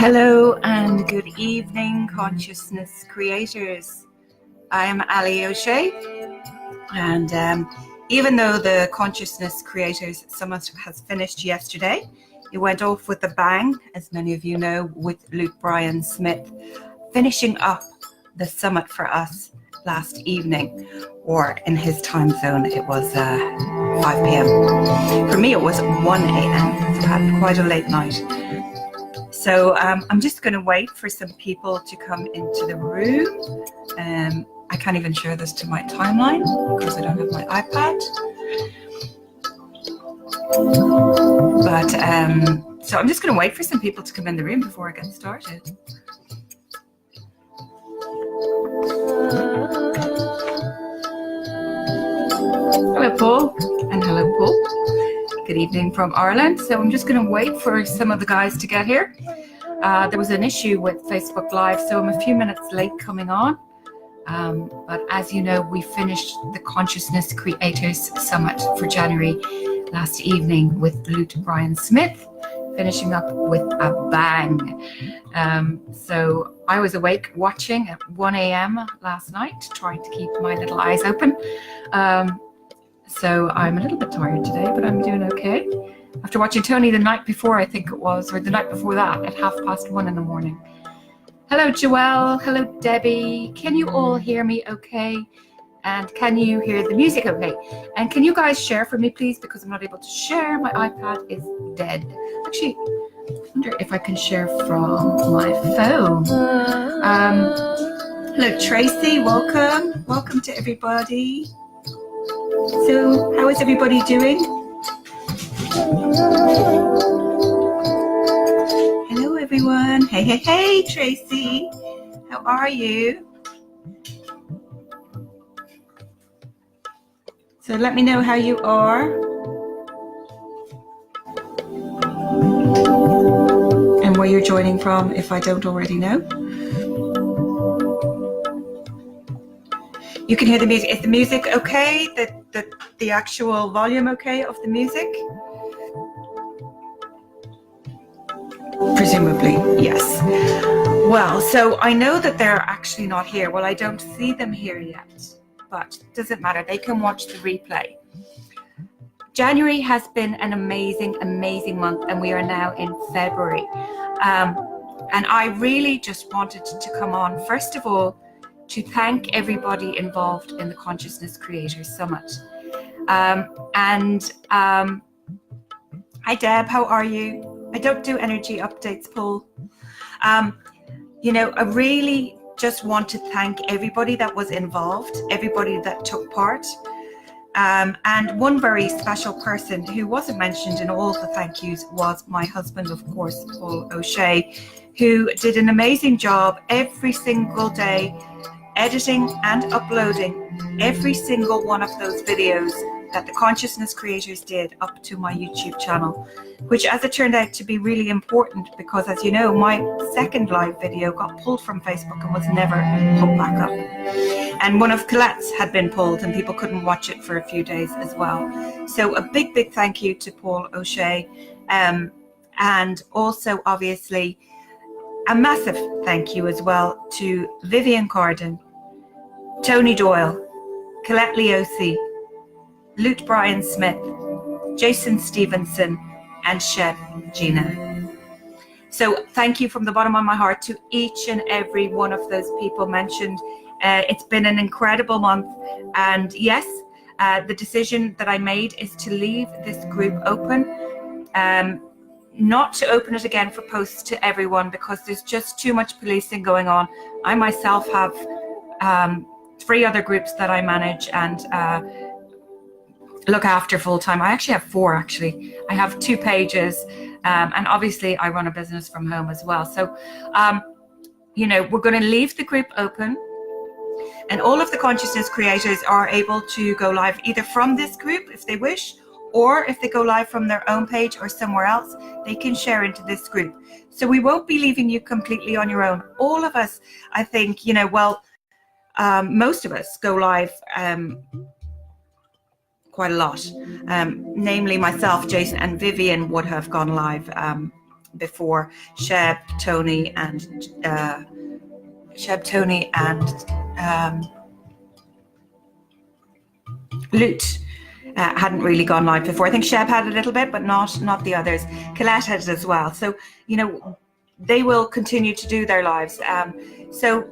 Hello and good evening, consciousness creators. I am Ali O'Shea, and even though the Consciousness Creators Summit has finished yesterday, it went off with a bang, as many of you know, with Luke Bryan Smith finishing up the summit for us last evening, or in his time zone it was 5 p.m. For me it was 1 a.m. so I had quite a late night. So I'm just going to wait for some people to come into the room. I can't even share this to my timeline because I don't have my iPad. But so I'm just going to wait for some people to come in the room before I get started. Hello, Paul, and hello, Paul. Good evening from Ireland. So I'm just going to wait for some of the guys to get here. There was an issue with Facebook Live, so I'm a few minutes late coming on. But as you know, we finished the Consciousness Creators Summit for January last evening with Luke Bryan Smith, finishing up with a bang. So I was awake watching at 1 a.m. last night, trying to keep my little eyes open. So I'm a little bit tired today, but I'm doing okay. After watching Tony the night before, I think it was, or the night before that, at 1:30 in the morning. Hello, Joelle. Hello, Debbie. Can you all hear me okay? And can you hear the music okay? And can you guys share for me, please? Because I'm not able to share. My iPad is dead. Actually, I wonder if I can share from my phone. Hello, Tracy. Welcome. Welcome to everybody. So, how is everybody doing? Hello, everyone. Hey, hey, hey, Tracy. How are you? So let me know how you are. And where you're joining from, if I don't already know. You can hear the music. Is the music okay? The actual volume okay of the music? Presumably, yes. Well, so I know that they're actually not here. Well, I don't see them here yet, but it doesn't matter. They can watch the replay. January has been an amazing, amazing month, and we are now in February. And I really just wanted to come on, first of all, to thank everybody involved in the Consciousness Creators Summit. Hi, Deb, how are you? I don't do energy updates, Paul. You know, I really just want to thank everybody that was involved, everybody that took part. And one very special person who wasn't mentioned in all the thank yous was my husband, of course, Paul O'Shea, who did an amazing job every single day, editing and uploading every single one of those videos that the Consciousness Creators did up to my YouTube channel, which as it turned out to be really important because, as you know, my second live video got pulled from Facebook and was never put back up. And one of Colette's had been pulled and people couldn't watch it for a few days as well. So a big, big thank you to Paul O'Shea. And also, obviously, a massive thank you as well to Vivian Carden, Tony Doyle, Colette Leosi, Luke Bryan Smith, Jason Stevenson, and Chef Gina. So thank you from the bottom of my heart to each and every one of those people mentioned. It's been an incredible month, and yes, the decision that I made is to leave this group open, not to open it again for posts to everyone because there's just too much policing going on. I myself have 3 other groups that I manage and look after full time. I actually have 4 actually. I have 2 pages and obviously I run a business from home as well. So, you know, we're going to leave the group open and all of the Consciousness Creators are able to go live either from this group if they wish, or if they go live from their own page or somewhere else, they can share into this group. So we won't be leaving you completely on your own. All of us, I think, you know, well, most of us go live quite a lot. Namely myself, Jason and Vivian would have gone live before, Sheb, Tony, and Lute hadn't really gone live before. I think Sheb had a little bit, but not the others. Colette had it as well. So, you know, they will continue to do their lives. So,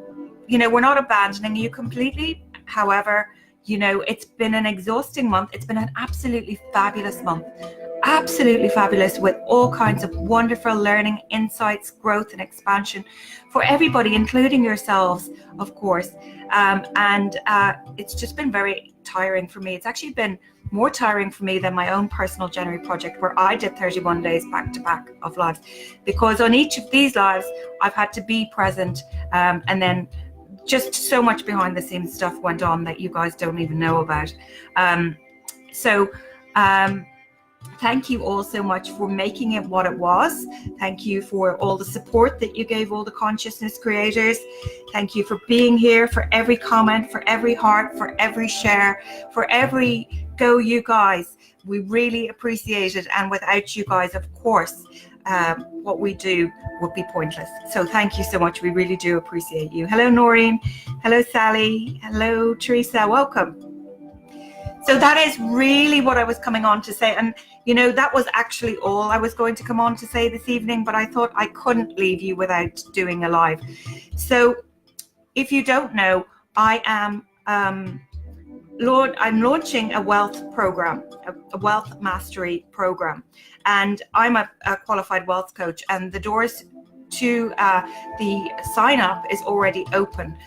you know, we're not abandoning you completely. However, you know, it's been an exhausting month. It's been an absolutely fabulous month. Absolutely fabulous, with all kinds of wonderful learning, insights, growth and expansion for everybody, including yourselves, of course. And it's just been very tiring for me. It's actually been more tiring for me than my own personal January project, where I did 31 days back to back of lives, because on each of these lives I've had to be present, and then just so much behind the scenes stuff went on that you guys don't even know about. Thank you all so much for making it what it was. Thank you for all the support that you gave all the consciousness creators. Thank you for being here, for every comment, for every heart, for every share, for every go you guys. We really appreciate it. And without you guys, of course, what we do would be pointless. So thank you so much. We really do appreciate you. Hello, Noreen. Hello, Sally. Hello, Teresa. Welcome. So that is really what I was coming on to say. And, you know, that was actually all I was going to come on to say this evening, but I thought I couldn't leave you without doing a live. So if you don't know, I am, I'm launching a wealth program, a wealth mastery program. And I'm a qualified wealth coach, and the doors to the sign up is already open.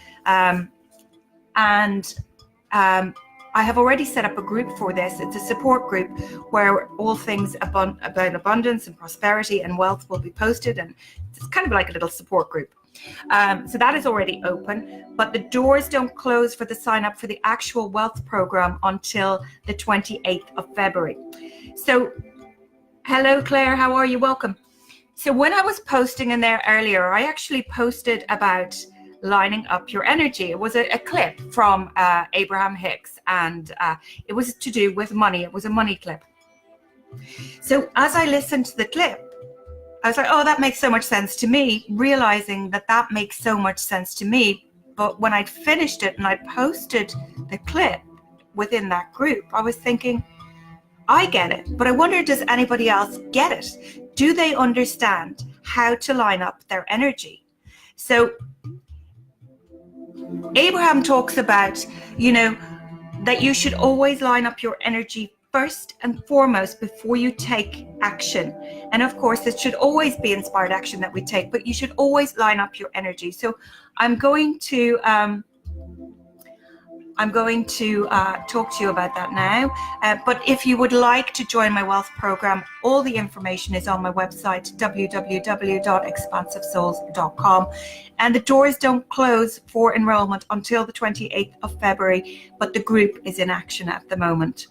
I have already set up a group for this. It's a support group where all things about abundance and prosperity and wealth will be posted, and it's kind of like a little support group. So that is already open, but the doors don't close for the sign up for the actual wealth program until the 28th of February. So hello, Claire, how are you? Welcome. So when I was posting in there earlier, I actually posted about lining up your energy. It was a clip from Abraham Hicks, and it was to do with money. It was a money clip. So as I listened to the clip, I was like, oh, that makes so much sense to me, realizing that that makes so much sense to me. But when I'd finished it and I posted the clip within that group, I was thinking, I get it, but I wonder, does anybody else get it? Do they understand how to line up their energy? So Abraham talks about, you know, that you should always line up your energy first and foremost before you take action. And of course, it should always be inspired action that we take, but you should always line up your energy. So I'm going to talk to you about that now. But if you would like to join my wealth program, all the information is on my website, www.expansivesouls.com. And the doors don't close for enrollment until the 28th of February, but the group is in action at the moment.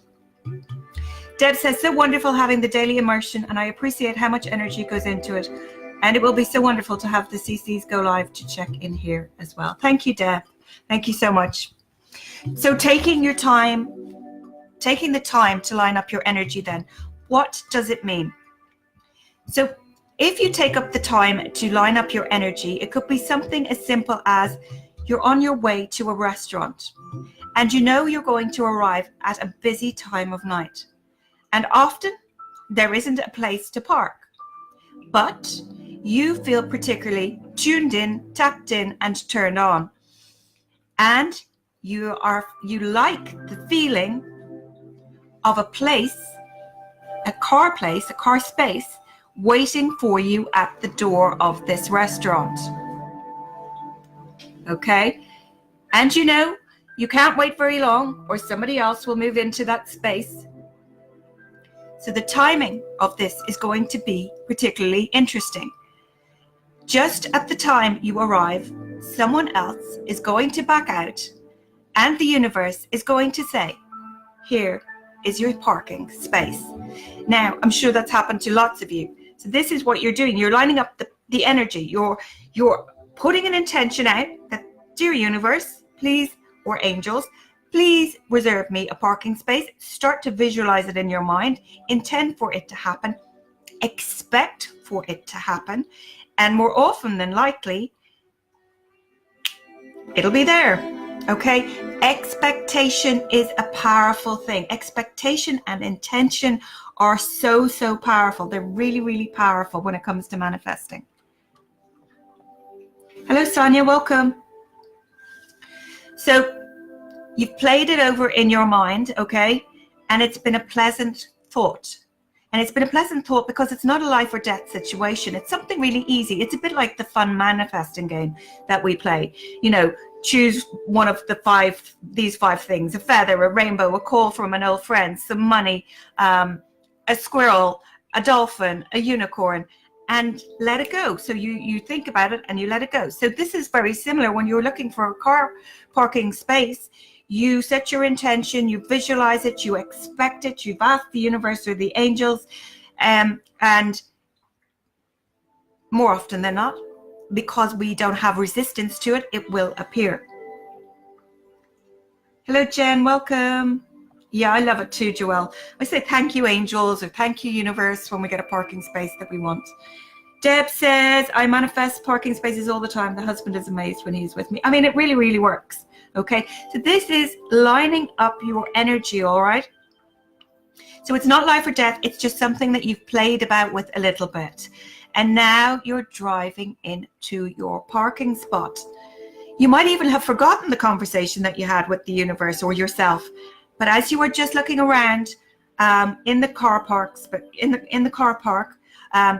Deb says, so wonderful having the daily immersion, and I appreciate how much energy goes into it. And it will be so wonderful to have the CCs go live to check in here as well. Thank you, Deb. Thank you so much. So taking the time to line up your energy, then, what does it mean? So if you take up the time to line up your energy, it could be something as simple as you're on your way to a restaurant and you know you're going to arrive at a busy time of night. And often there isn't a place to park, but you feel particularly tuned in, tapped in, and turned on. And you like the feeling of a place, a car space waiting for you at the door of this restaurant. Okay? And you know, you can't wait very long or somebody else will move into that space. So the timing of this is going to be particularly interesting. Just at the time you arrive, someone else is going to back out, and the universe is going to say, here is your parking space. Now, I'm sure that's happened to lots of you. So this is what you're doing. You're lining up the energy. You're putting an intention out that, dear universe, please, or angels, please reserve me a parking space. Start to visualize it in your mind. Intend for it to happen. expect for it to happen. And more often than likely, it'll be there. Okay? Expectation is a powerful thing. Expectation and intention are so, so powerful. They're really, really powerful when it comes to manifesting. Hello, Sonia. Welcome. So you've played it over in your mind, okay? And it's been a pleasant thought. And it's been a pleasant thought because it's not a life or death situation. It's something really easy. It's a bit like the fun manifesting game that we play. You know, choose one of these five things: a feather, a rainbow, a call from an old friend, some money, a squirrel, a dolphin, a unicorn, and let it go. So you think about it and you let it go. So this is very similar when you're looking for a car parking space. You set your intention, you visualize it, you expect it, you've asked the universe or the angels, and more often than not, because we don't have resistance to it, it will appear. Hello, Jen, welcome. Yeah, I love it too, Joelle. I say thank you, angels, or thank you, universe, when we get a parking space that we want. Deb says, I manifest parking spaces all the time. The husband is amazed when he's with me. I mean, it really, really works. Okay, so this is lining up your energy, all right? So it's not life or death. It's just something that you've played about with a little bit. And now you're driving into your parking spot. You might even have forgotten the conversation that you had with the universe or yourself. But as you were just looking around in the car parks, but in the car park,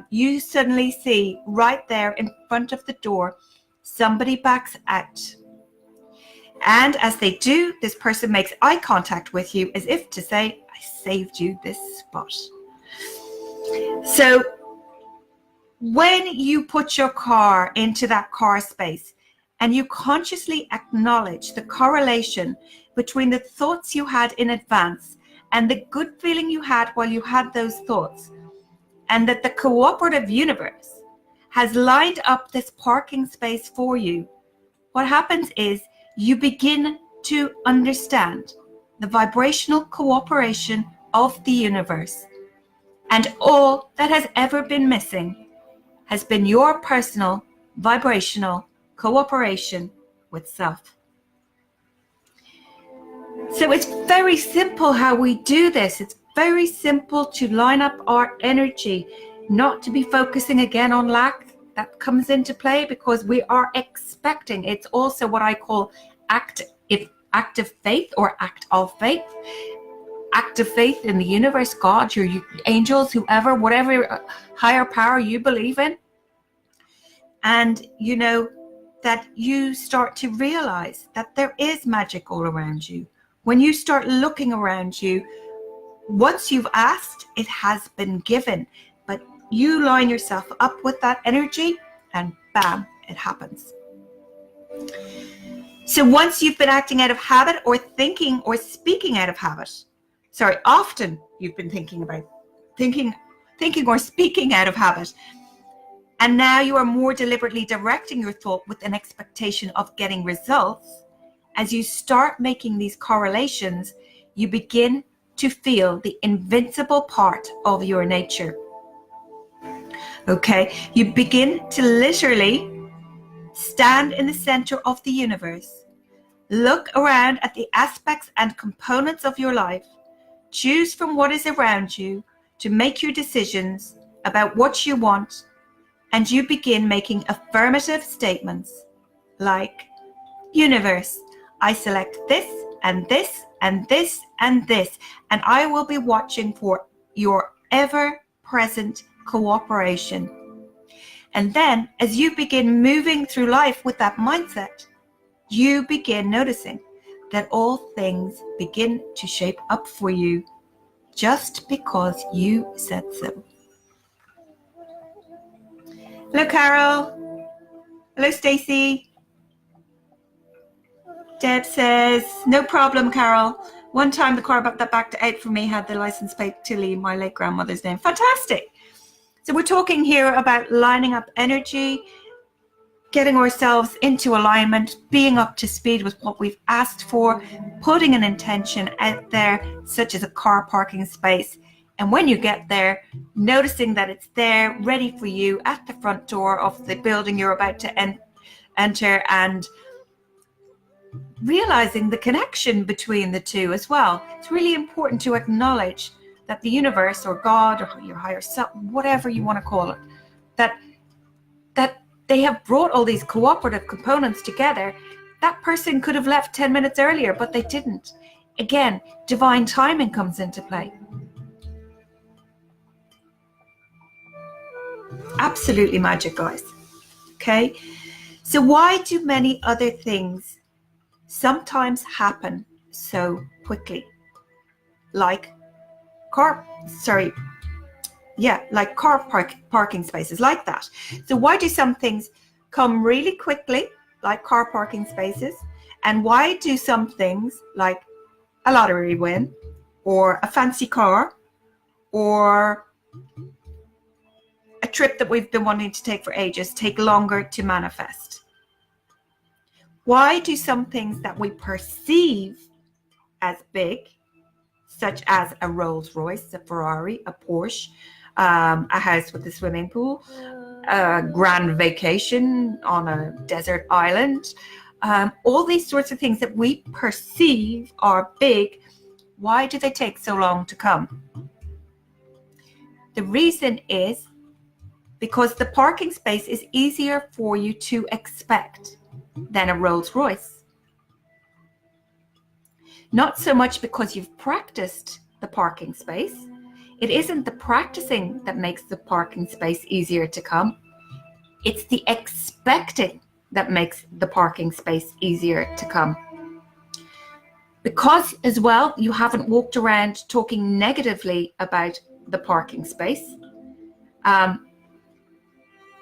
you suddenly see right there in front of the door, somebody backs out. And as they do, this person makes eye contact with you as if to say, I saved you this spot. So when you put your car into that car space and you consciously acknowledge the correlation between the thoughts you had in advance and the good feeling you had while you had those thoughts, and that the cooperative universe has lined up this parking space for you, what happens is you begin to understand the vibrational cooperation of the universe. And all that has ever been missing has been your personal vibrational cooperation with self. So it's very simple how we do this. It's very simple to line up our energy, not to be focusing again on lack. That comes into play because we are expecting. It's also what I call active faith or act of faith. Active faith in the universe, God, your angels, whoever, whatever higher power you believe in. And you know that you start to realize that there is magic all around you. When you start looking around you, once you've asked, it has been given. But you line yourself up with that energy and bam, it happens. So once you've been acting out of habit or thinking or speaking out of habit, often you've been thinking or speaking out of habit, and now you are more deliberately directing your thought with an expectation of getting results. As you start making these correlations, you begin to feel the invincible part of your nature. Okay, you begin to literally stand in the center of the universe, look around at the aspects and components of your life, choose from what is around you to make your decisions about what you want, and you begin making affirmative statements like, universe, I select this and this and this and this, and I will be watching for your ever-present cooperation. And then as you begin moving through life with that mindset, you begin noticing that all things begin to shape up for you just because you said so. Hello, Carol. Hello, Stacy. Deb says, no problem, Carol. One time the car that backed out for me had the license plate Tilly, my late grandmother's name. Fantastic. So we're talking here about lining up energy, getting ourselves into alignment, being up to speed with what we've asked for, putting an intention out there, such as a car parking space. And when you get there, noticing that it's there, ready for you at the front door of the building you're about to enter, and realizing the connection between the two as well. It's really important to acknowledge that the universe or God or your higher self, whatever you want to call it, that they have brought all these cooperative components together. That person could have left 10 minutes earlier, but they didn't. Again, divine timing comes into play. Absolutely magic, guys. Okay? So why do many other things sometimes happen so quickly? Like car parking spaces, like that. So why do some things come really quickly, like car parking spaces? And why do some things, like a lottery win, or a fancy car, or a trip that we've been wanting to take for ages, take longer to manifest? Why do some things that we perceive as big, such as a Rolls Royce, a Ferrari, a Porsche, a house with a swimming pool, a grand vacation on a desert island, all these sorts of things that we perceive are big, why do they take so long to come? The reason is because the parking space is easier for you to expect than a Rolls Royce. Not so much because you've practiced the parking space. It isn't the practicing that makes the parking space easier to come. It's the expecting that makes the parking space easier to come. Because as well, you haven't walked around talking negatively about the parking space,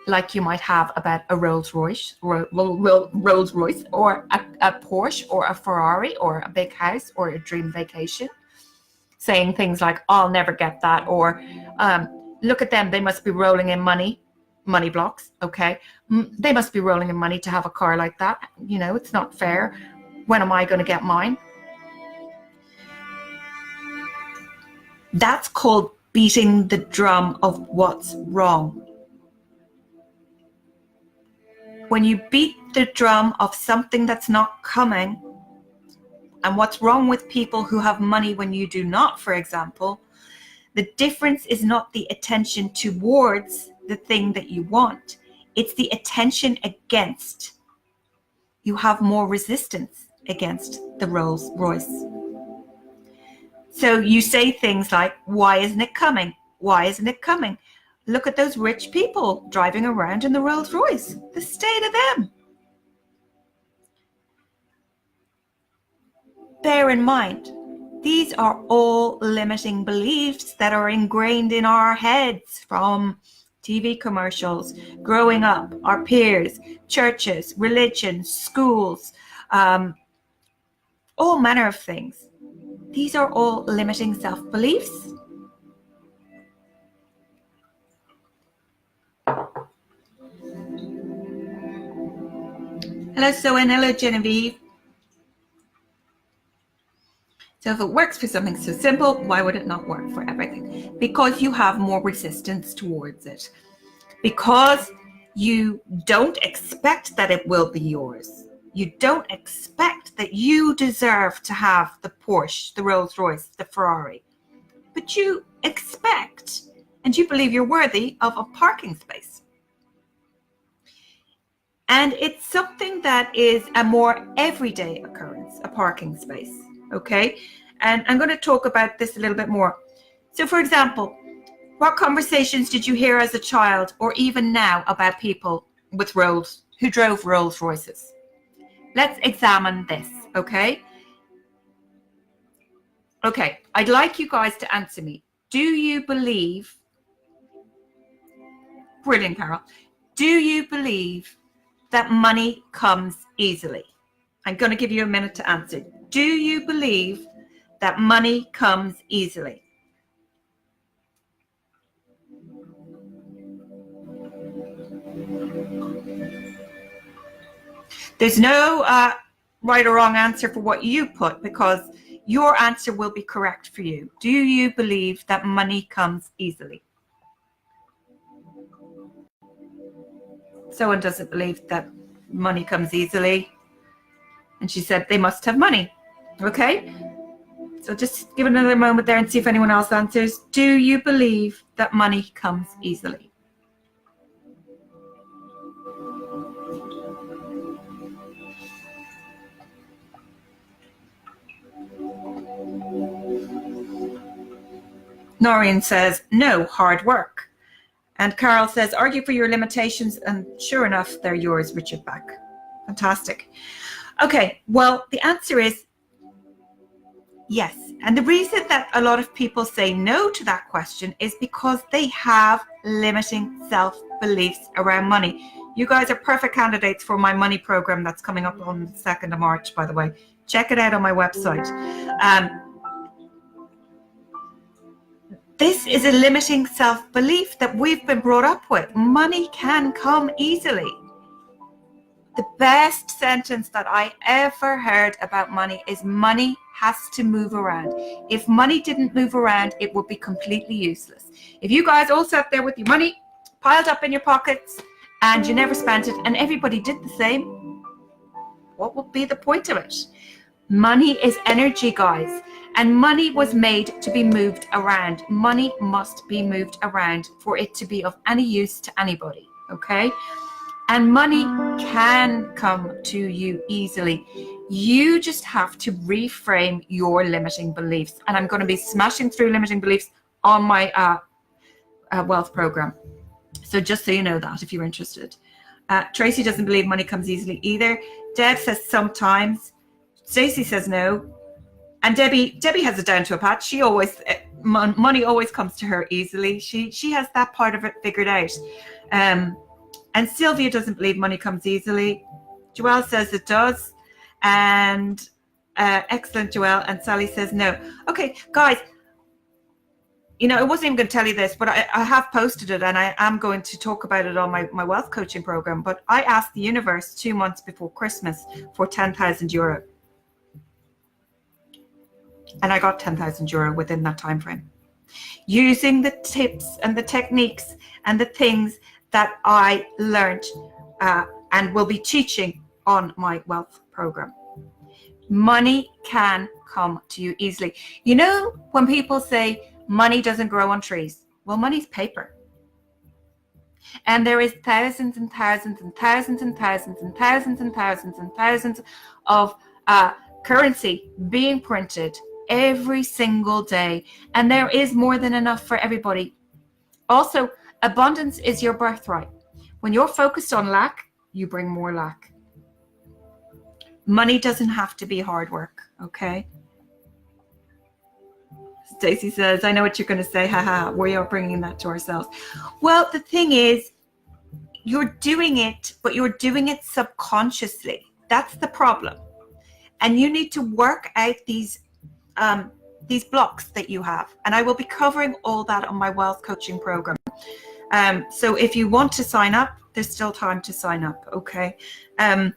like you might have about a Rolls Royce, or a Porsche, or a Ferrari, or a big house, or a dream vacation. Saying things like, I'll never get that, or look at them, they must be rolling in money blocks, okay? They must be rolling in money to have a car like that. You know, it's not fair. When am I going to get mine? That's called beating the drum of what's wrong. When you beat the drum of something that's not coming, and what's wrong with people who have money when you do not, for example, the difference is not the attention towards the thing that you want. It's the attention against. You have more resistance against the Rolls Royce. So you say things like, why isn't it coming? Why isn't it coming? Look at those rich people driving around in the Rolls Royce. The state of them. Bear in mind, these are all limiting beliefs that are ingrained in our heads from TV commercials, growing up, our peers, churches, religion, schools, all manner of things. These are all limiting self-beliefs. Hello, Sue, and hello, Genevieve. So if it works for something so simple, why would it not work for everything? Because you have more resistance towards it. Because you don't expect that it will be yours. You don't expect that you deserve to have the Porsche, the Rolls Royce, the Ferrari. But you expect, and you believe you're worthy of a parking space. And it's something that is a more everyday occurrence, a parking space. Okay, and I'm going to talk about this a little bit more. So, for example, what conversations did you hear as a child, or even now, about people with who drove Rolls Royces? Let's examine this, okay? Okay, I'd like you guys to answer me. Do you believe, brilliant, Carol, do you believe that money comes easily? I'm going to give you a minute to answer. Do you believe that money comes easily? There's no right or wrong answer for what you put, because your answer will be correct for you. Do you believe that money comes easily? Someone doesn't believe that money comes easily. And she said they must have money. Okay? So just give it another moment there and see if anyone else answers. Do you believe that money comes easily? Noreen says, no, hard work. And Carol says, argue for your limitations, and sure enough, they're yours, Richard Bach. Fantastic. Okay, well, the answer is yes. And the reason that a lot of people say no to that question is because they have limiting self-beliefs around money. You guys are perfect candidates for my money program that's coming up on the 2nd of March, by the way. Check it out on my website. This is a limiting self-belief that we've been brought up with. Money can come easily. The best sentence that I ever heard about money is money has to move around. If money didn't move around, it would be completely useless. If you guys all sat there with your money piled up in your pockets and you never spent it and everybody did the same, what would be the point of it? Money is energy, guys. And money was made to be moved around. Money must be moved around for it to be of any use to anybody, okay? And money can come to you easily. You just have to reframe your limiting beliefs. And I'm going to be smashing through limiting beliefs on my wealth program. So just so you know that, if you're interested. Tracy doesn't believe money comes easily either. Deb says sometimes. Stacey says no. And Debbie has it down to a pat. She always, money always comes to her easily. She has that part of it figured out. And Sylvia doesn't believe money comes easily. Joelle says it does. And excellent, Joelle. And Sally says no. Okay, guys, you know, I wasn't even going to tell you this, but I have posted it and I am going to talk about it on my wealth coaching program. But I asked the universe 2 months before Christmas for €10,000. And I got €10,000 within that time frame, using the tips and the techniques and the things that I learned and will be teaching on my wealth program. Money can come to you easily. You know, when people say money doesn't grow on trees, well, money's paper. And there is thousands and thousands and thousands and thousands and thousands and thousands and thousands of currency being printed every single day, and there is more than enough for everybody. Also, abundance is your birthright. When you're focused on lack, you bring more lack. Money doesn't have to be hard work, okay? Stacey says, I know what you're going to say, haha, we are bringing that to ourselves. Well, the thing is, you're doing it, but you're doing it subconsciously. That's the problem. And you need to work out these blocks that you have, and I will be covering all that on my wealth coaching program. So if you want to sign up, there's still time to sign up, okay? I'm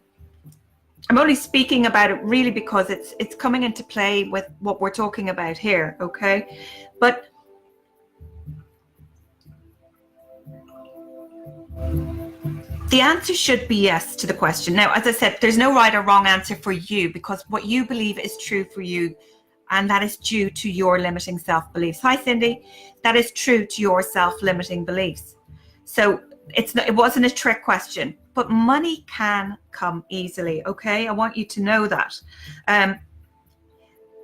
only speaking about it really because it's coming into play with what we're talking about here, okay? But the answer should be yes to the question. Now, as I said, there's no right or wrong answer for you, because what you believe is true for you, and that is due to your limiting self-beliefs. Hi, Cindy. That is true to your self-limiting beliefs. So it wasn't a trick question, but money can come easily, okay? I want you to know that.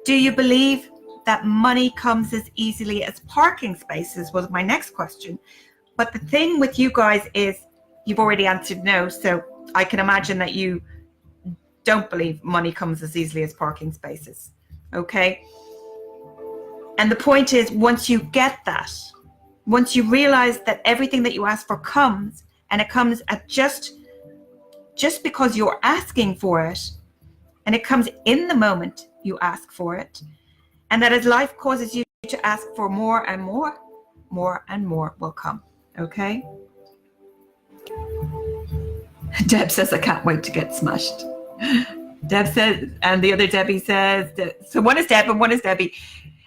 Do you believe that money comes as easily as parking spaces was my next question. But the thing with you guys is you've already answered no, so I can imagine that you don't believe money comes as easily as parking spaces. Okay, and the point is, once you get that, once you realize that everything that you ask for comes, and it comes at just because you're asking for it, and it comes in the moment you ask for it, and that as life causes you to ask for more and more, more and more will come. Okay. Deb says, I can't wait to get smashed. Deb says, and the other Debbie says, so one is Deb and one is Debbie.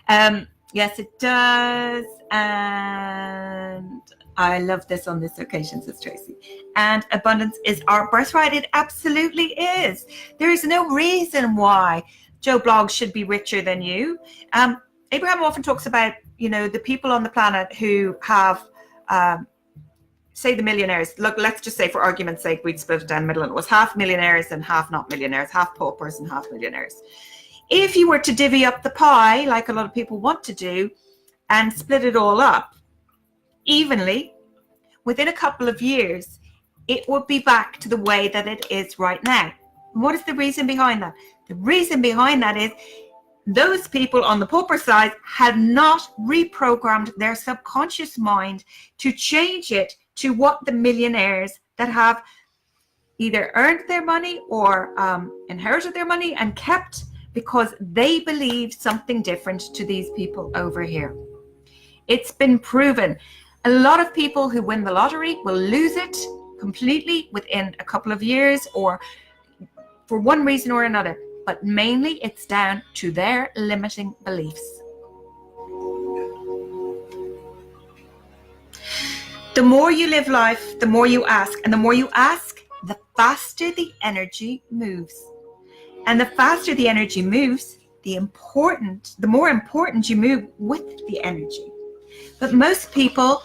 Yes, it does. And I love this on this occasion, says Tracy. And abundance is our birthright. It absolutely is. There is no reason why Joe Bloggs should be richer than you. Abraham often talks about, the people on the planet who have, say the millionaires. Look, let's just say for argument's sake, we'd split it down the middle and it was half millionaires and half not millionaires, half paupers and half millionaires. If you were to divvy up the pie, like a lot of people want to do, and split it all up evenly, within a couple of years, it would be back to the way that it is right now. And what is the reason behind that? The reason behind that is those people on the pauper side had not reprogrammed their subconscious mind to change it to what the millionaires that have either earned their money or inherited their money and kept, because they believe something different to these people over here. It's been proven. A lot of people who win the lottery will lose it completely within a couple of years or for one reason or another, but mainly it's down to their limiting beliefs. The more you live life, the more you ask, and the more you ask, the faster the energy moves. And the faster the energy moves, the more important you move with the energy. But most people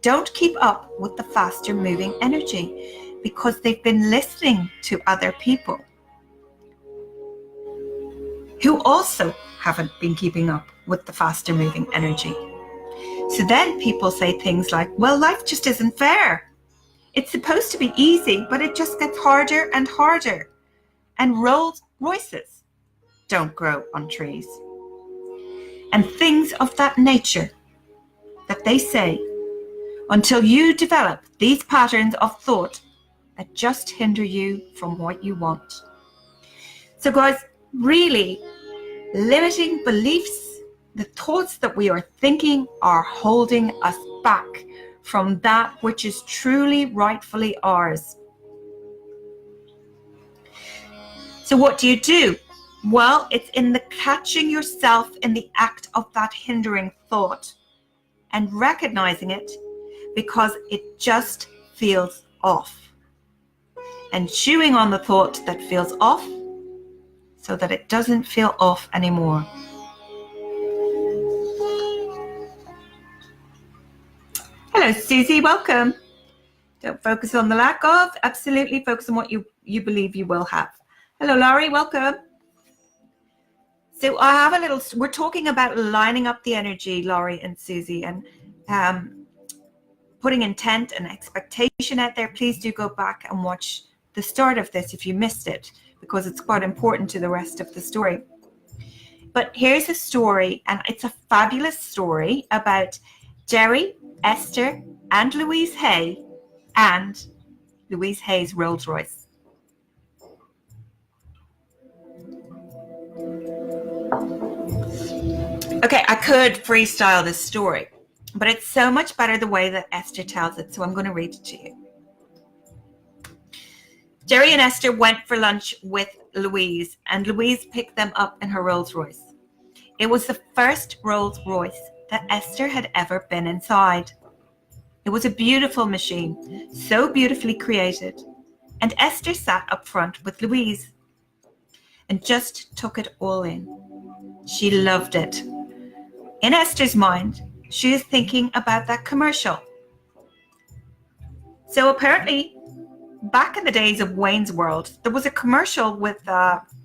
don't keep up with the faster moving energy because they've been listening to other people who also haven't been keeping up with the faster moving energy. So then people say things like, well, life just isn't fair. It's supposed to be easy, but it just gets harder and harder. And Rolls Royces don't grow on trees. And things of that nature that they say, until you develop these patterns of thought that just hinder you from what you want. So guys, really, limiting beliefs, the thoughts that we are thinking are holding us back from that which is truly rightfully ours. So what do? Well, it's in the catching yourself in the act of that hindering thought and recognizing it because it just feels off. And chewing on the thought that feels off so that it doesn't feel off anymore. Hello, Susie, welcome. Don't focus on the lack of, absolutely focus on what you believe you will have. Hello, Laurie, welcome. So I have we're talking about lining up the energy, Laurie and Susie, and putting intent and expectation out there. Please do go back and watch the start of this if you missed it, because it's quite important to the rest of the story. But here's a story, and it's a fabulous story about Jerry, Esther, and Louise Hay, and Louise Hay's Rolls Royce. Okay, I could freestyle this story, but it's so much better the way that Esther tells it, so I'm going to read it to you. Jerry and Esther went for lunch with Louise, and Louise picked them up in her Rolls Royce. It was the first Rolls Royce that Esther had ever been inside. It was a beautiful machine, so beautifully created, and Esther sat up front with Louise and just took it all in. She loved it. In Esther's mind, she is thinking about that commercial. So apparently, back in the days of Wayne's World, there was a commercial with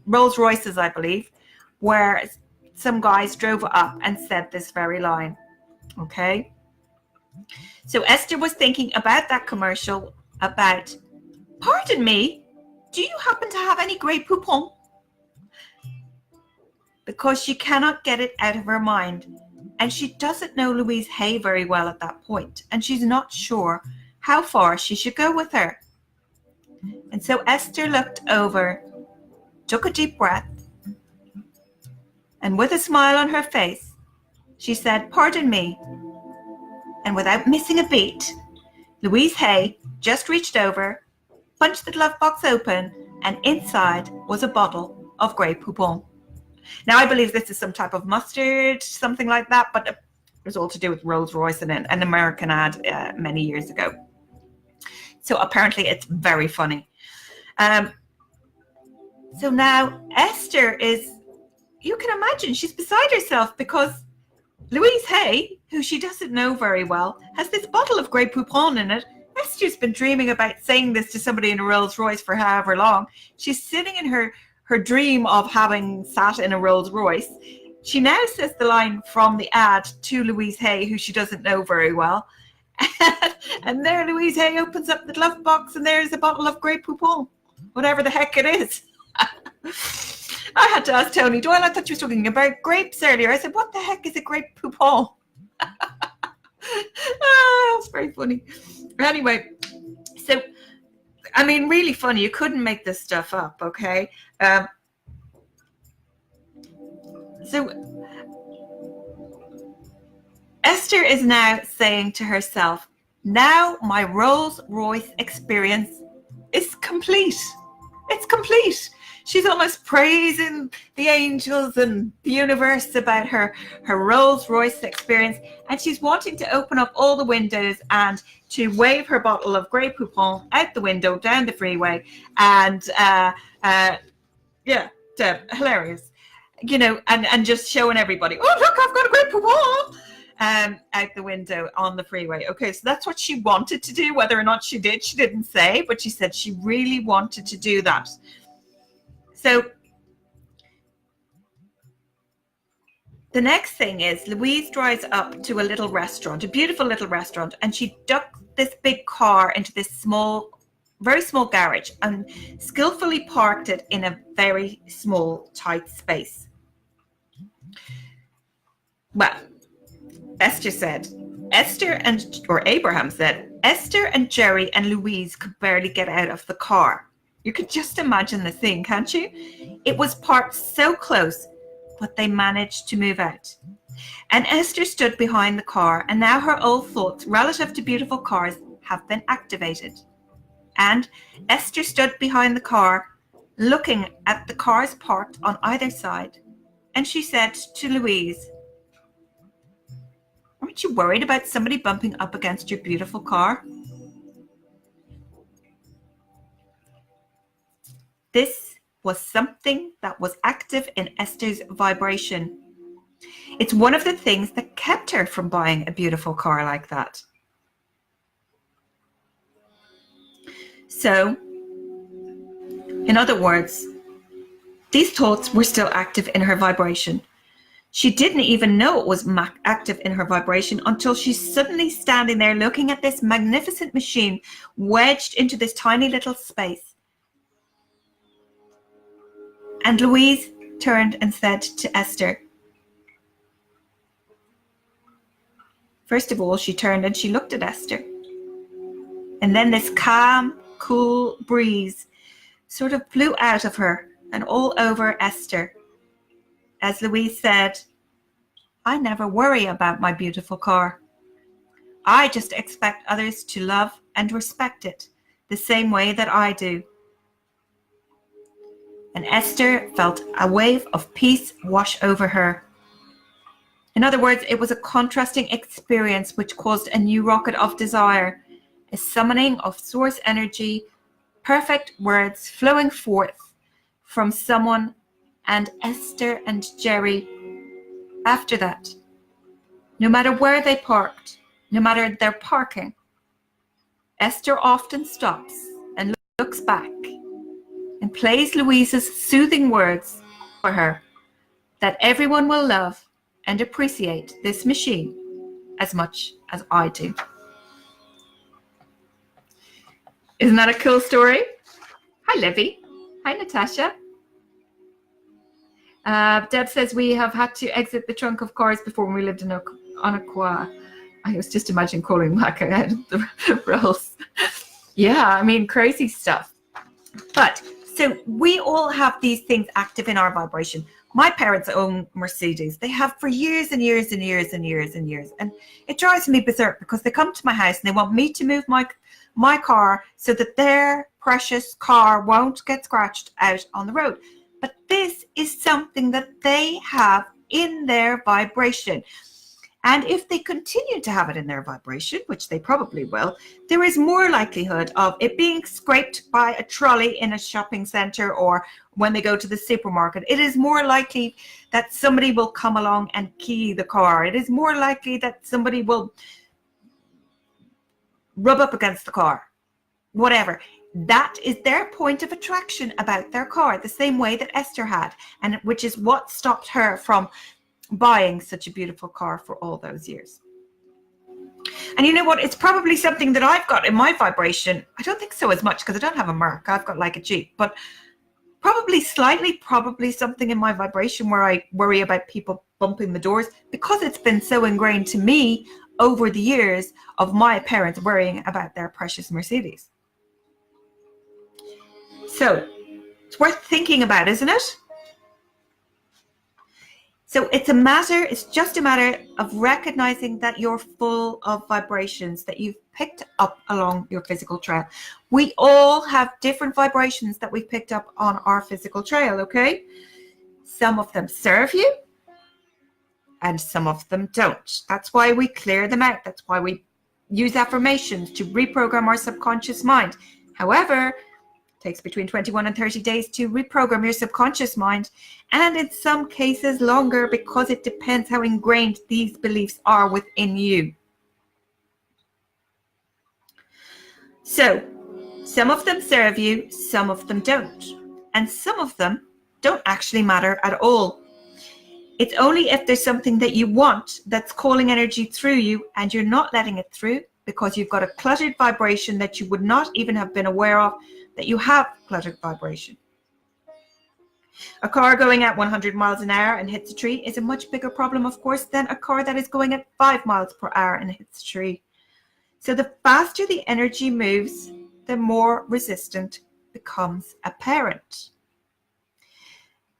Rolls Royces, I believe, where some guys drove up and said this very line. Okay? So Esther was thinking about that commercial about, pardon me, do you happen to have any Grey Poupon? Because she cannot get it out of her mind. And she doesn't know Louise Hay very well at that point, and she's not sure how far she should go with her. And so Esther looked over, took a deep breath, and with a smile on her face, she said, pardon me. And without missing a beat, Louise Hay just reached over, punched the glove box open, and inside was a bottle of Grey Poupon. Now, I believe this is some type of mustard, something like that, but it was all to do with Rolls-Royce and an American ad many years ago. So apparently it's very funny. So now Esther is, you can imagine, she's beside herself because Louise Hay, who she doesn't know very well, has this bottle of Grey Poupon in it. Esther's been dreaming about saying this to somebody in a Rolls Royce for however long. She's sitting in her dream of having sat in a Rolls Royce. She now says the line from the ad to Louise Hay, who she doesn't know very well. And there Louise Hay opens up the glove box and there's a bottle of Grey Poupon, whatever the heck it is. I had to ask Tony Doyle, I thought you were talking about grapes earlier. I said, what the heck is a Grey Poupon? That's very funny. Anyway, so, I mean, really funny. You couldn't make this stuff up, okay? So Esther is now saying to herself, now my Rolls Royce experience is complete. It's complete. She's almost praising the angels and the universe about her Rolls Royce experience. And she's wanting to open up all the windows and to wave her bottle of Grey Poupon out the window down the freeway. And hilarious. You know, and just showing everybody, oh, look, I've got a Grey Poupon out the window on the freeway. Okay, so that's what she wanted to do. Whether or not she did, she didn't say, but she said she really wanted to do that. So the next thing is Louise drives up to a little restaurant, a beautiful little restaurant, and she ducks this big car into this small, very small garage and skillfully parked it in a very small, tight space. Well, Abraham said, Esther and Jerry and Louise could barely get out of the car. You could just imagine the scene, can't you? It was parked so close, but they managed to move out. And Esther stood behind the car, and now her old thoughts relative to beautiful cars have been activated. And Esther stood behind the car, looking at the cars parked on either side. And she said to Louise, aren't you worried about somebody bumping up against your beautiful car? This was something that was active in Esther's vibration. It's one of the things that kept her from buying a beautiful car like that. So, in other words, these thoughts were still active in her vibration. She didn't even know it was active in her vibration until she's suddenly standing there looking at this magnificent machine wedged into this tiny little space. And Louise turned and said to Esther, first of all, she turned and she looked at Esther. And then this calm, cool breeze sort of blew out of her and all over Esther. As Louise said, I never worry about my beautiful car. I just expect others to love and respect it the same way that I do. And Esther felt a wave of peace wash over her. In other words, it was a contrasting experience which caused a new rocket of desire, a summoning of source energy, perfect words flowing forth from someone, and Esther and Jerry. After that, no matter where they parked, no matter their parking, Esther often stops and looks back and plays Louise's soothing words for her that everyone will love and appreciate this machine as much as I do. Isn't that a cool story? Hi, Livy. Hi, Natasha. Deb says we have had to exit the trunk of cars before when we lived in Onaqua. I was just imagining calling back out of the rolls. Yeah, I mean, crazy stuff. But so we all have these things active in our vibration. My parents own Mercedes. They have for years and years and years and years and years. And it drives me berserk because they come to my house and they want me to move my car so that their precious car won't get scratched out on the road. But this is something that they have in their vibration. And if they continue to have it in their vibration, which they probably will, there is more likelihood of it being scraped by a trolley in a shopping center or when they go to the supermarket. It is more likely that somebody will come along and key the car. It is more likely that somebody will rub up against the car, whatever. That is their point of attraction about their car, the same way that Esther had, and which is what stopped her from buying such a beautiful car for all those years. And you know what? It's probably something that I've got in my vibration. I don't think so as much because I don't have a Merc. I've got like a Jeep, but probably something in my vibration where I worry about people bumping the doors because it's been so ingrained to me over the years of my parents worrying about their precious Mercedes. So it's worth thinking about, isn't it? So it's just a matter of recognizing that you're full of vibrations that you've picked up along your physical trail. We all have different vibrations that we've picked up on our physical trail, okay? Some of them serve you and some of them don't. That's why we clear them out. That's why we use affirmations to reprogram our subconscious mind. However, takes between 21 and 30 days to reprogram your subconscious mind, and in some cases longer because it depends how ingrained these beliefs are within you. So, some of them serve you, some of them don't, and some of them don't actually matter at all. It's only if there's something that you want that's calling energy through you and you're not letting it through because you've got a cluttered vibration that you would not even have been aware of that you have cluttered vibration. A car going at 100 miles an hour and hits a tree is a much bigger problem, of course, than a car that is going at 5 miles per hour and hits a tree. So the faster the energy moves, the more resistant becomes apparent.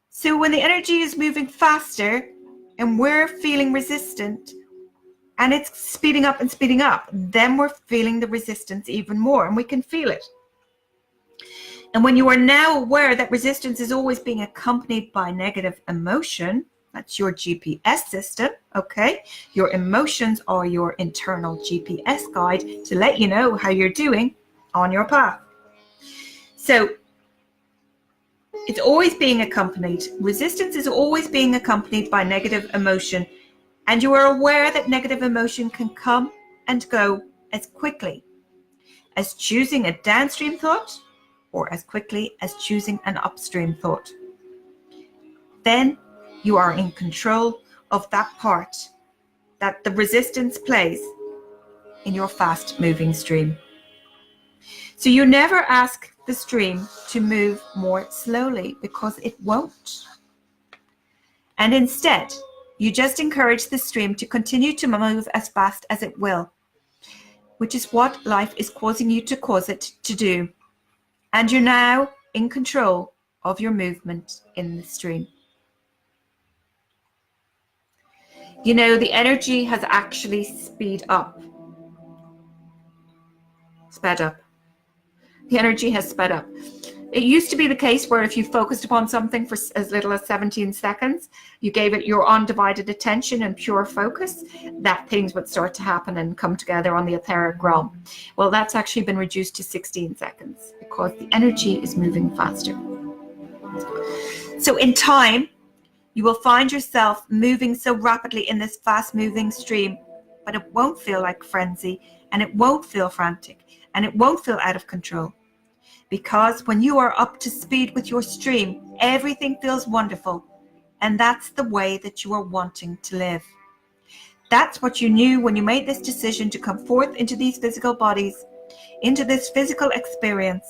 So when the energy is moving faster and we're feeling resistant and it's speeding up, then we're feeling the resistance even more and we can feel it. And when you are now aware that resistance is always being accompanied by negative emotion, that's your GPS system, okay? Your emotions are your internal GPS guide to let you know how you're doing on your path. So it's always being accompanied. Resistance is always being accompanied by negative emotion. And you are aware that negative emotion can come and go as quickly as choosing a downstream thought or as quickly as choosing an upstream thought. Then you are in control of that part that the resistance plays in your fast moving stream. So you never ask the stream to move more slowly because it won't. And instead, you just encourage the stream to continue to move as fast as it will, which is what life is causing you to cause it to do. And you're now in control of your movement in the stream. You know, the energy has actually sped up. The energy has sped up. It used to be the case where if you focused upon something for as little as 17 seconds, you gave it your undivided attention and pure focus, that things would start to happen and come together on the etheric realm. Well, that's actually been reduced to 16 seconds because the energy is moving faster. So in time, you will find yourself moving so rapidly in this fast-moving stream, but it won't feel like frenzy, and it won't feel frantic, and it won't feel out of control. Because when you are up to speed with your stream, everything feels wonderful. And that's the way that you are wanting to live. That's what you knew when you made this decision to come forth into these physical bodies, into this physical experience.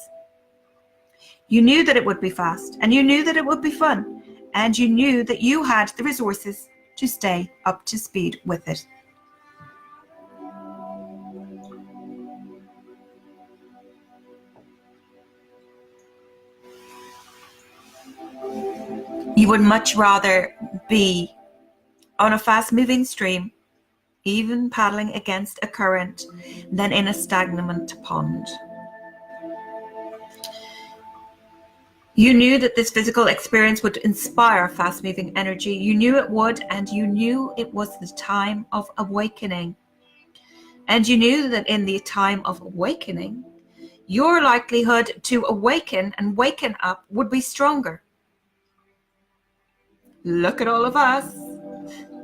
You knew that it would be fast, and you knew that it would be fun, and you knew that you had the resources to stay up to speed with it. You would much rather be on a fast-moving stream, even paddling against a current, than in a stagnant pond. You knew that this physical experience would inspire fast-moving energy. You knew it would, and you knew it was the time of awakening. And you knew that in the time of awakening, your likelihood to awaken and waken up would be stronger. Look at all of us.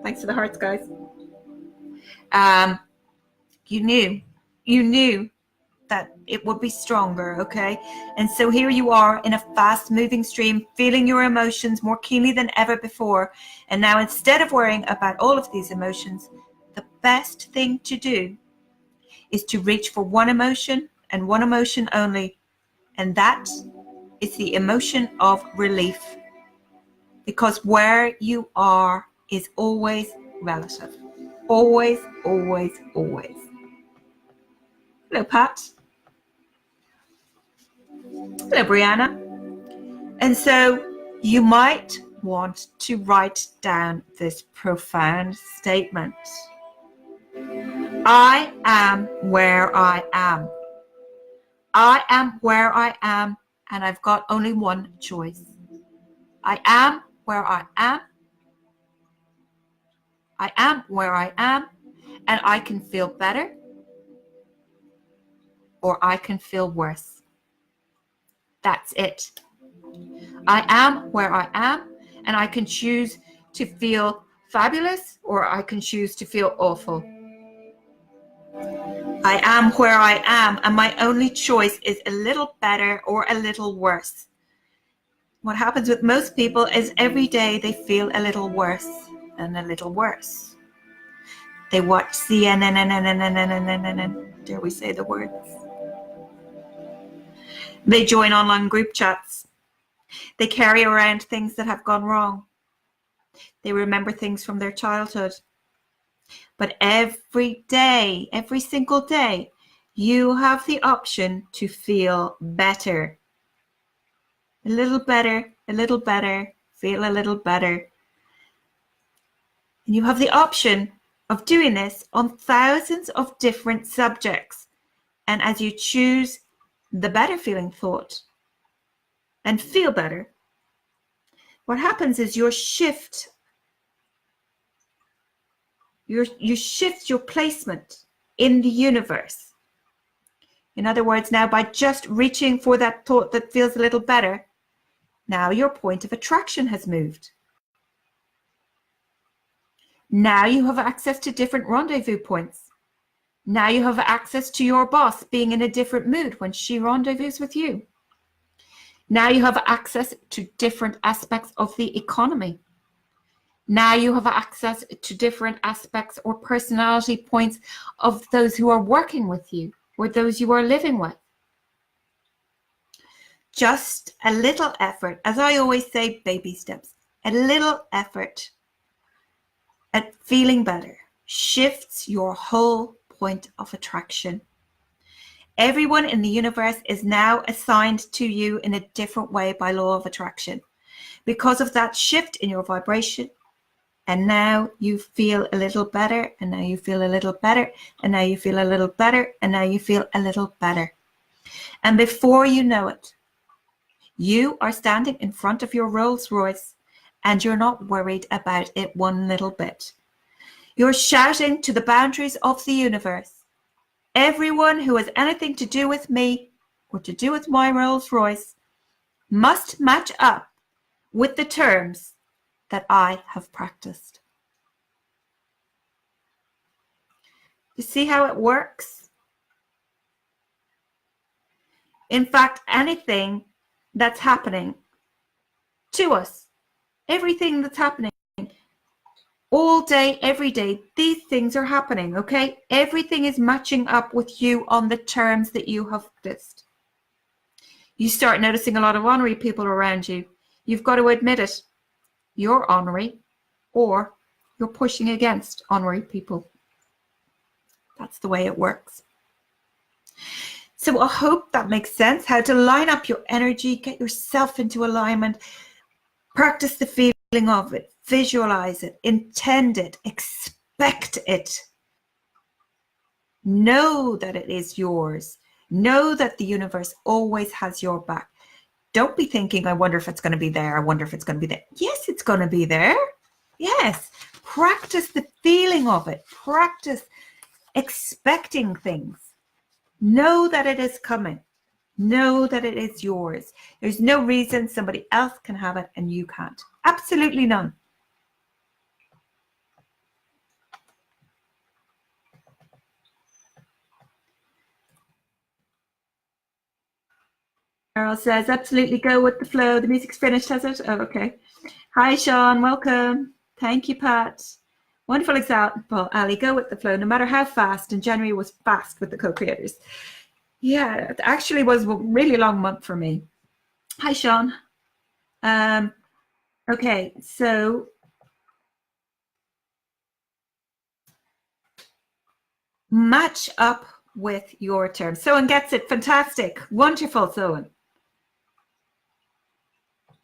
Thanks for the hearts, guys. You knew that it would be stronger, okay? And so here you are in a fast-moving stream, feeling your emotions more keenly than ever before. And now instead of worrying about all of these emotions, the best thing to do is to reach for one emotion and one emotion only. And that is the emotion of relief. Because where you are is always relative. Always, always, always. Hello, Pat. Hello, Brianna. And so you might want to write down this profound statement. I am where I am. I am where I am, and I've got only one choice. I am where I am. I am where I am, and I can feel better or I can feel worse. That's it. I am where I am, and I can choose to feel fabulous or I can choose to feel awful. I am where I am, and my only choice is a little better or a little worse. What happens with most people is every day they feel a little worse and a little worse. They watch CNN, dare we say the words? They join online group chats. They carry around things that have gone wrong. They remember things from their childhood. But every day, every single day, you have the option to feel better. A little better, a little better, feel a little better. And you have the option of doing this on thousands of different subjects. And as you choose the better feeling thought and feel better, what happens is you shift your placement in the universe. In other words, now by just reaching for that thought that feels a little better, now your point of attraction has moved. Now you have access to different rendezvous points. Now you have access to your boss being in a different mood when she rendezvous with you. Now you have access to different aspects of the economy. Now you have access to different aspects or personality points of those who are working with you or those you are living with. Just a little effort, as I always say, baby steps, a little effort at feeling better shifts your whole point of attraction. Everyone in the universe is now assigned to you in a different way by law of attraction because of that shift in your vibration. And now you feel a little better, and now you feel a little better, and now you feel a little better, and now you feel a little better. And before you know it, you are standing in front of your Rolls Royce and you're not worried about it one little bit. You're shouting to the boundaries of the universe. Everyone who has anything to do with me or to do with my Rolls Royce must match up with the terms that I have practiced. You see how it works? In fact, anything that's happening to us, everything that's happening all day, every day, these things are happening, okay? Everything is matching up with you on the terms that you have practiced. You start noticing a lot of ornery people around you. You've got to admit it. You're ornery or you're pushing against ornery people. That's the way it works. So I hope that makes sense, how to line up your energy, get yourself into alignment, practice the feeling of it, visualize it, intend it, expect it. Know that it is yours. Know that the universe always has your back. Don't be thinking, I wonder if it's going to be there. I wonder if it's going to be there. Yes, it's going to be there. Yes. Practice the feeling of it. Practice expecting things. Know that it is coming. Know that it is yours. There's no reason somebody else can have it and you can't. Absolutely none. Carol says, absolutely go with the flow. The music's finished, has it? Oh, okay. Hi, Sean. Welcome. Thank you, Pat. Wonderful example, Ali. Go with the flow, no matter how fast. And January was fast with the co-creators. Yeah, it actually was a really long month for me. Hi, Sean. Okay, so match up with your terms. Sohan gets it. Fantastic. Wonderful, Sohan.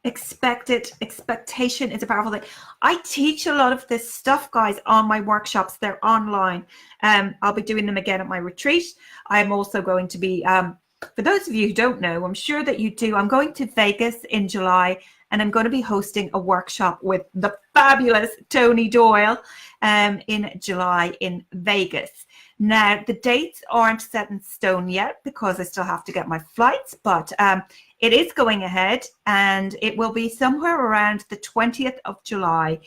Expectation is a powerful thing. I teach a lot of this stuff, guys, on my workshops. They're online. I'll be doing them again at my retreat. I'm also going to be, for those of you who don't know, I'm sure that you do, I'm going to Vegas in July, and I'm going to be hosting a workshop with the fabulous Tony Doyle in July in Vegas. Now, the dates aren't set in stone yet because I still have to get my flights, but it is going ahead, and it will be somewhere around the 20th of July.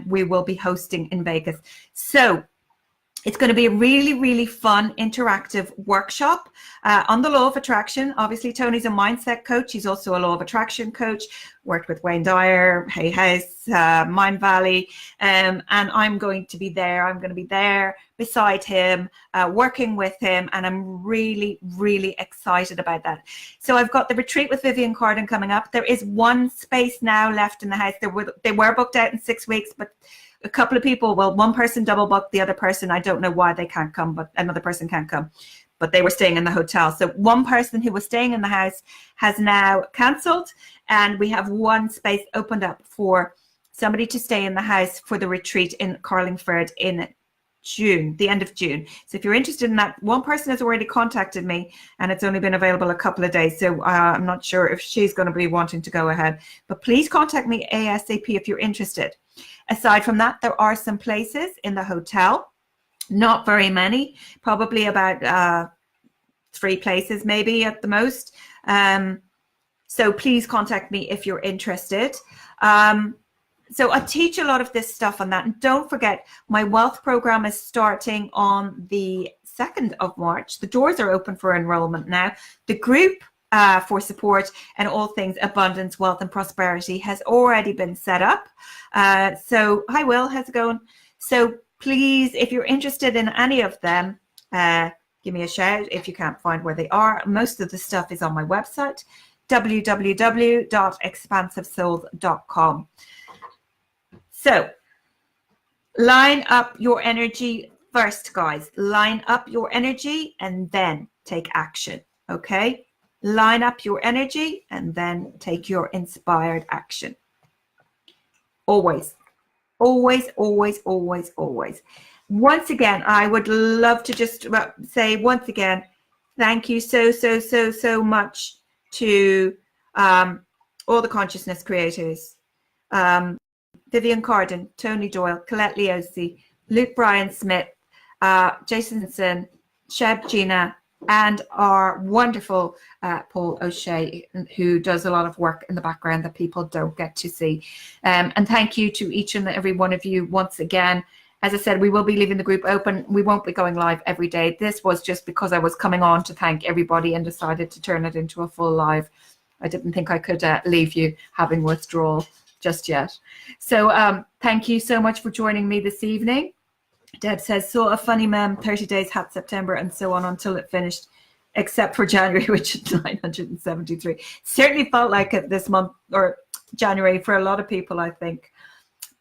We will be hosting in Vegas. So it's going to be a really, really fun, interactive workshop on the law of attraction. Obviously, Tony's a mindset coach. He's also a law of attraction coach. Worked with Wayne Dyer, Hay House, Mind Valley. And I'm going to be there. I'm going to be there beside him, working with him. And I'm really, really excited about that. So I've got the retreat with Vivian Carden coming up. There is one space now left in the house. They were booked out in 6 weeks, but a couple of people, well, one person double booked, the other person, I don't know why they can't come, but another person can't come, but they were staying in the hotel. So one person who was staying in the house has now cancelled, and we have one space opened up for somebody to stay in the house for the retreat in Carlingford in June, the end of June. So if you're interested in that, one person has already contacted me, and it's only been available a couple of days. So I'm not sure if she's going to be wanting to go ahead, but please contact me ASAP if you're interested. Aside from that, there are some places in the hotel, not very many, probably about 3 places maybe at the most. So please contact me if you're interested. So I teach a lot of this stuff on that. And don't forget, my wealth program is starting on the 2nd of March. The doors are open for enrollment now. The group for support and all things abundance, wealth, and prosperity has already been set up. So hi, Will, how's it going? So please, if you're interested in any of them, give me a shout if you can't find where they are. Most of the stuff is on my website, www.expansivesouls.com. So line up your energy first, guys. Line up your energy and then take action, okay? Line up your energy and then take your inspired action. Always, always, always, always, always. Once again, I would love to just say once again, thank you so much to all the consciousness creators. Vivian Carden, Tony Doyle, Colette Leosi, Luke Bryan Smith, Jason Simpson, Sheb Gina, and our wonderful Paul O'Shea, who does a lot of work in the background that people don't get to see. And thank you to each and every one of you once again. As I said, we will be leaving the group open. We won't be going live every day. This was just because I was coming on to thank everybody and decided to turn it into a full live. I didn't think I could leave you having withdrawal just yet. So thank you so much for joining me this evening. Deb says, saw a funny meme, 30 days hat September and so on until it finished, except for January, which is 973. Certainly felt like it this month, or January, for a lot of people, I think.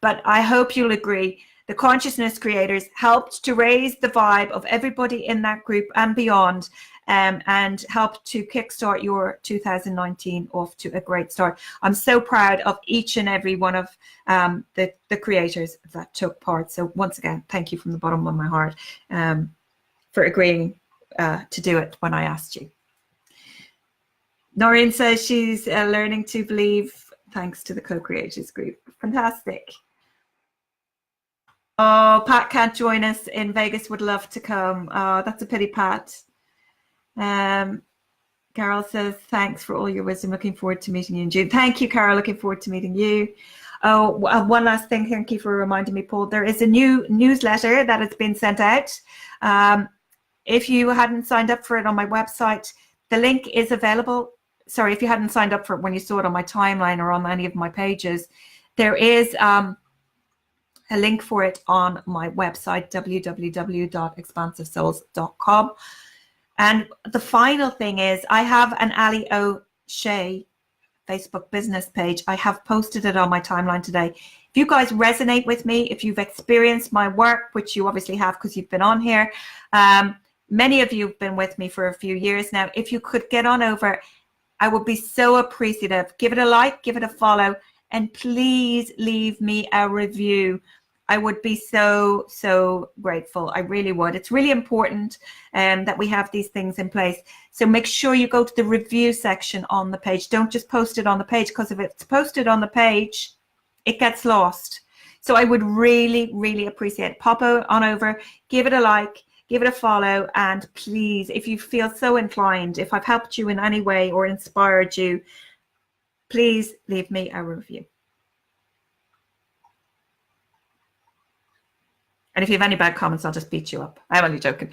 But I hope you'll agree, the consciousness creators helped to raise the vibe of everybody in that group and beyond, and helped to kickstart your 2019 off to a great start. I'm so proud of each and every one of the creators that took part. So once again, thank you from the bottom of my heart for agreeing to do it when I asked you. Noreen says she's learning to believe thanks to the co-creators group. Fantastic. Oh, Pat can't join us in Vegas, would love to come. Oh, that's a pity, Pat. Carol says, thanks for all your wisdom. Looking forward to meeting you in June. Thank you, Carol. Looking forward to meeting you. Oh, one last thing. Thank you for reminding me, Paul. There is a new newsletter that has been sent out. If you hadn't signed up for it on my website, the link is available. Sorry, if you hadn't signed up for it when you saw it on my timeline or on any of my pages, there is a link for it on my website, www.expansivesouls.com. And the final thing is, I have an Ali O'Shea Facebook business page. I have posted it on my timeline today. If you guys resonate with me, if you've experienced my work, which you obviously have because you've been on here, many of you have been with me for a few years now. If you could get on over, I would be so appreciative. Give it a like, give it a follow, and please leave me a review. I would be so, so grateful. I really would. It's really important that we have these things in place. So make sure you go to the review section on the page. Don't just post it on the page, because if it's posted on the page, it gets lost. So I would really, really appreciate it. Pop on over, give it a like, give it a follow, and please, if you feel so inclined, if I've helped you in any way or inspired you, please leave me a review. And if you have any bad comments, I'll just beat you up. I'm only joking.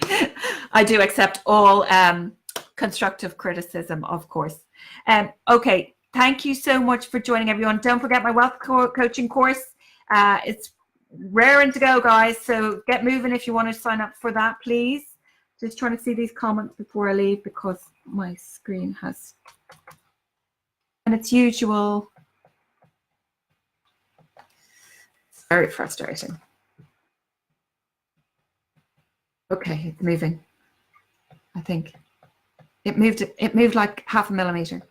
I do accept all constructive criticism, of course. Okay, thank you so much for joining, everyone. Don't forget my wealth coaching course. It's raring to go, guys. So get moving if you want to sign up for that, please. Just trying to see these comments before I leave because my screen has, and its usual. It's very frustrating. Okay, it's moving. I think it moved like 0.5 millimeter.